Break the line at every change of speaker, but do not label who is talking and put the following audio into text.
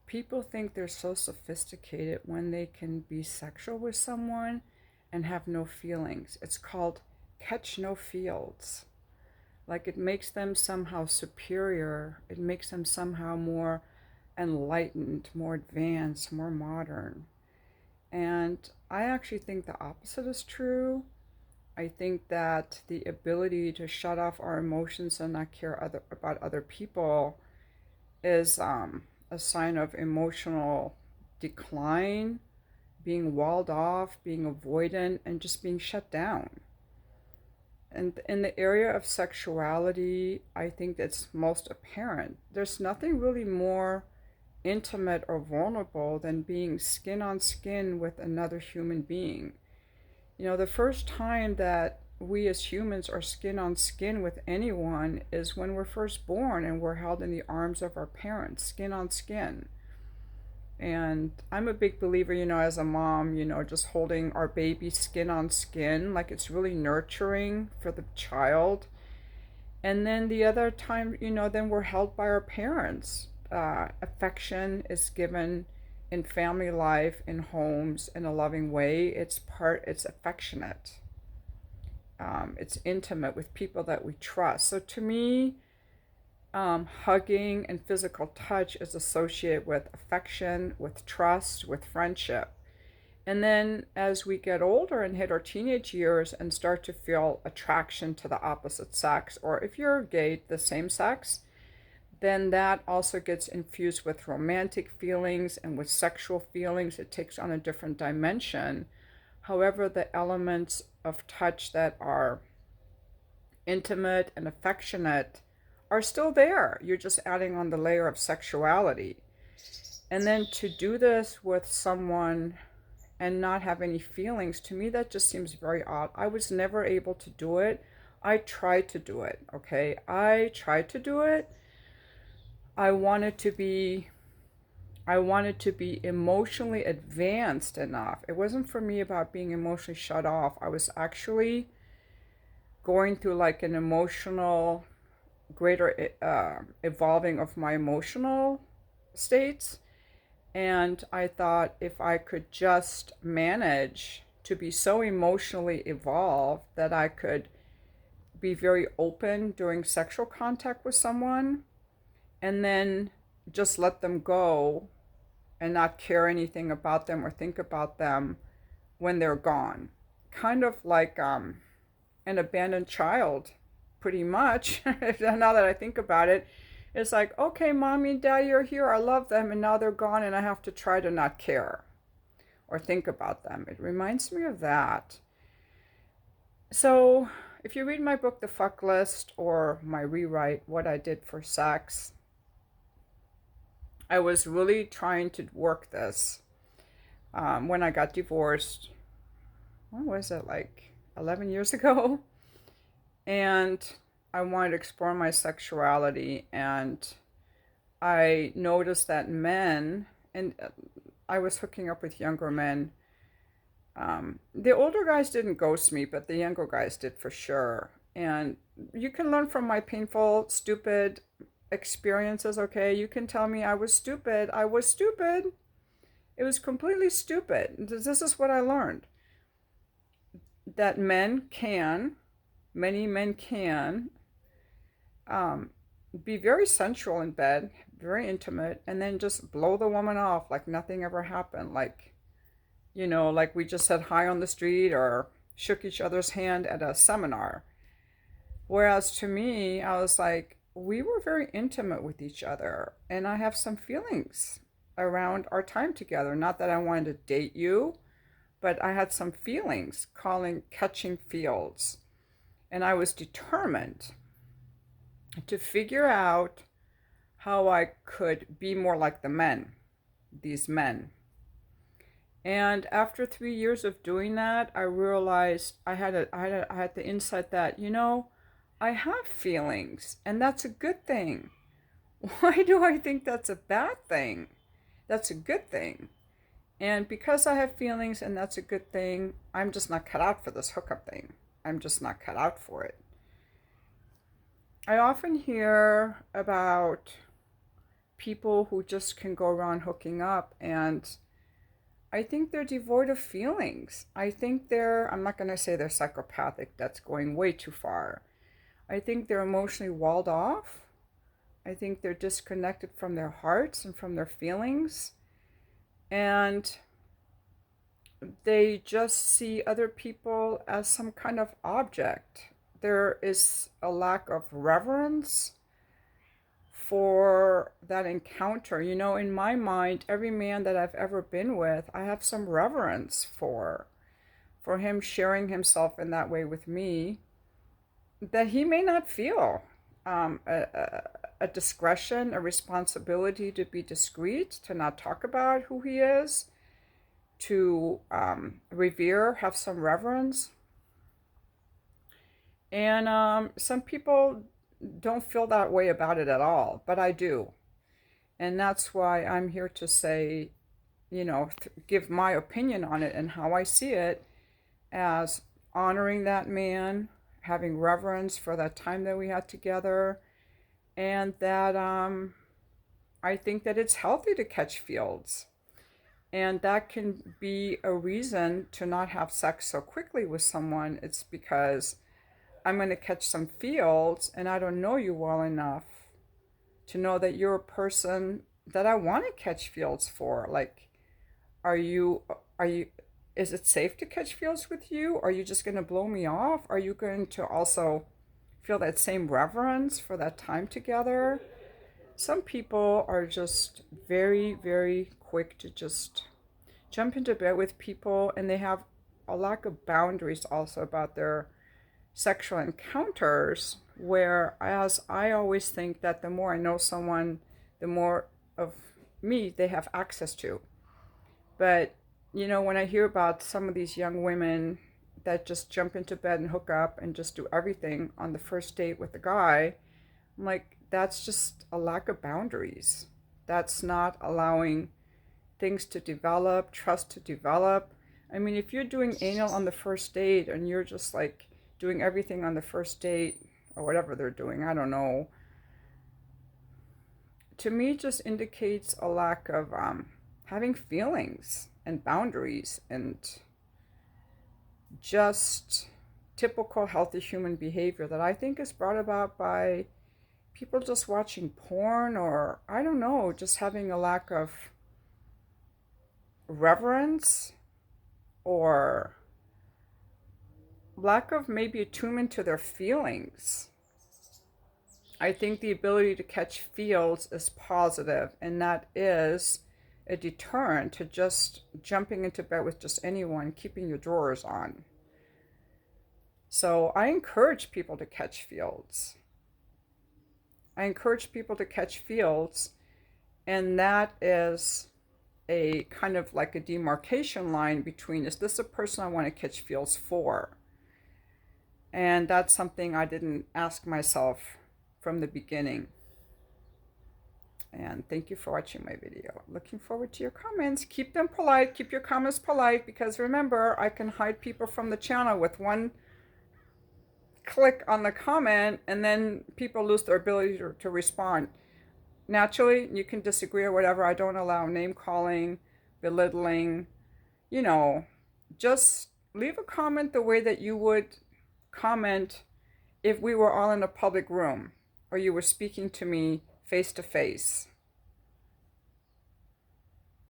people think they're so sophisticated when they can be sexual with someone and have no feelings. It's called catch no feels. Like it makes them somehow superior. It makes them somehow more enlightened, more advanced, more modern. And I actually think the opposite is true. I think that the ability to shut off our emotions and not care about other people is a sign of emotional decline, being walled off, being avoidant, and just being shut down. And in the area of sexuality, I think that's most apparent. There's nothing really more intimate or vulnerable than being skin on skin with another human being. You know, the first time that we as humans are skin on skin with anyone is when we're first born and we're held in the arms of our parents, skin on skin. And I'm a big believer, as a mom, just holding our baby skin on skin, like it's really nurturing for the child. And then the other time, then we're held by our parents. Affection is given in family life, in homes, in a loving way. It's affectionate. It's intimate with people that we trust. So to me, hugging and physical touch is associated with affection, with trust, with friendship. And then as we get older and hit our teenage years and start to feel attraction to the opposite sex, or if you're gay, the same sex, then that also gets infused with romantic feelings and with sexual feelings. It takes on a different dimension. However, the elements of touch that are intimate and affectionate are still there. You're just adding on the layer of sexuality. And then to do this with someone and not have any feelings, to me, that just seems very odd. I was never able to do it. I tried to do it, okay? I tried to do it. I wanted to be emotionally advanced enough. It wasn't for me about being emotionally shut off. I was actually going through like an emotional greater evolving of my emotional states. And I thought if I could just manage to be so emotionally evolved that I could be very open during sexual contact with someone and then just let them go and not care anything about them or think about them when they're gone. Kind of like an abandoned child, pretty much. Now that I think about it, it's like, okay, mommy and daddy are here. I love them, and now they're gone, and I have to try to not care or think about them. It reminds me of that. So, if you read my book, The Fuck List, or my rewrite, What I Did for Sex, I was really trying to work this when I got divorced. What was it, like 11 years ago? And I wanted to explore my sexuality, and I noticed that men, and I was hooking up with younger men. The older guys didn't ghost me, but the younger guys did for sure. And you can learn from my painful, stupid experiences, okay? You can tell me I was stupid. I was stupid. It was completely stupid. This is what I learned. That many men can, be very sensual in bed, very intimate, and then just blow the woman off like nothing ever happened. Like we just said hi on the street or shook each other's hand at a seminar. Whereas to me, I was like, we were very intimate with each other, and I have some feelings around our time together. Not that I wanted to date you, but I had some feelings, catching fields. And I was determined to figure out how I could be more like these men. And after 3 years of doing that, I realized I had the insight that, I have feelings, and that's a good thing. Why do I think that's a bad thing? That's a good thing. And because I have feelings and that's a good thing, I'm just not cut out for this hookup thing. I'm just not cut out for it. I often hear about people who just can go around hooking up, and I think they're devoid of feelings. I think I'm not going to say they're psychopathic, that's going way too far. I think they're emotionally walled off. I think they're disconnected from their hearts and from their feelings. And they just see other people as some kind of object. There is a lack of reverence for that encounter. You know, in my mind, every man that I've ever been with, I have some reverence for him sharing himself in that way with me, that he may not feel a discretion, a responsibility to be discreet, to not talk about who he is, to revere, have some reverence. And some people don't feel that way about it at all, but I do. And that's why I'm here to say, give my opinion on it and how I see it, as honoring that man, having reverence for that time that we had together, and that I think that it's healthy to catch feels. And that can be a reason to not have sex so quickly with someone. It's because I'm going to catch some feels and I don't know you well enough to know that you're a person that I want to catch feels for. Like, are you, is it safe to catch feels with you? Are you just going to blow me off? Are you going to also feel that same reverence for that time together? Some people are just very, very quick to just jump into bed with people, and they have a lack of boundaries also about their sexual encounters, whereas I always think that the more I know someone, the more of me they have access to. But, when I hear about some of these young women that just jump into bed and hook up and just do everything on the first date with the guy, I'm like, that's just a lack of boundaries. That's not allowing things to develop, trust to develop. I mean, if you're doing anal on the first date and you're just like doing everything on the first date or whatever they're doing, I don't know, to me just indicates a lack of having feelings and boundaries, and just typical healthy human behavior that I think is brought about by people just watching porn, or I don't know, just having a lack of reverence, or lack of maybe attunement to their feelings. I think the ability to catch feels is positive, and that is a deterrent to just jumping into bed with just anyone, keeping your drawers on. So I encourage people to catch feels. I encourage people to catch feels, and that is a kind of like a demarcation line between, is this a person I want to catch feels for? And that's something I didn't ask myself from the beginning. And thank you for watching my video. Looking forward to your comments. Keep them polite. Keep your comments polite, because remember, I can hide people from the channel with one click on the comment, and then people lose their ability to respond. Naturally, you can disagree or whatever. I don't allow name calling, belittling. Just leave a comment the way that you would comment if we were all in a public room or you were speaking to me face to face.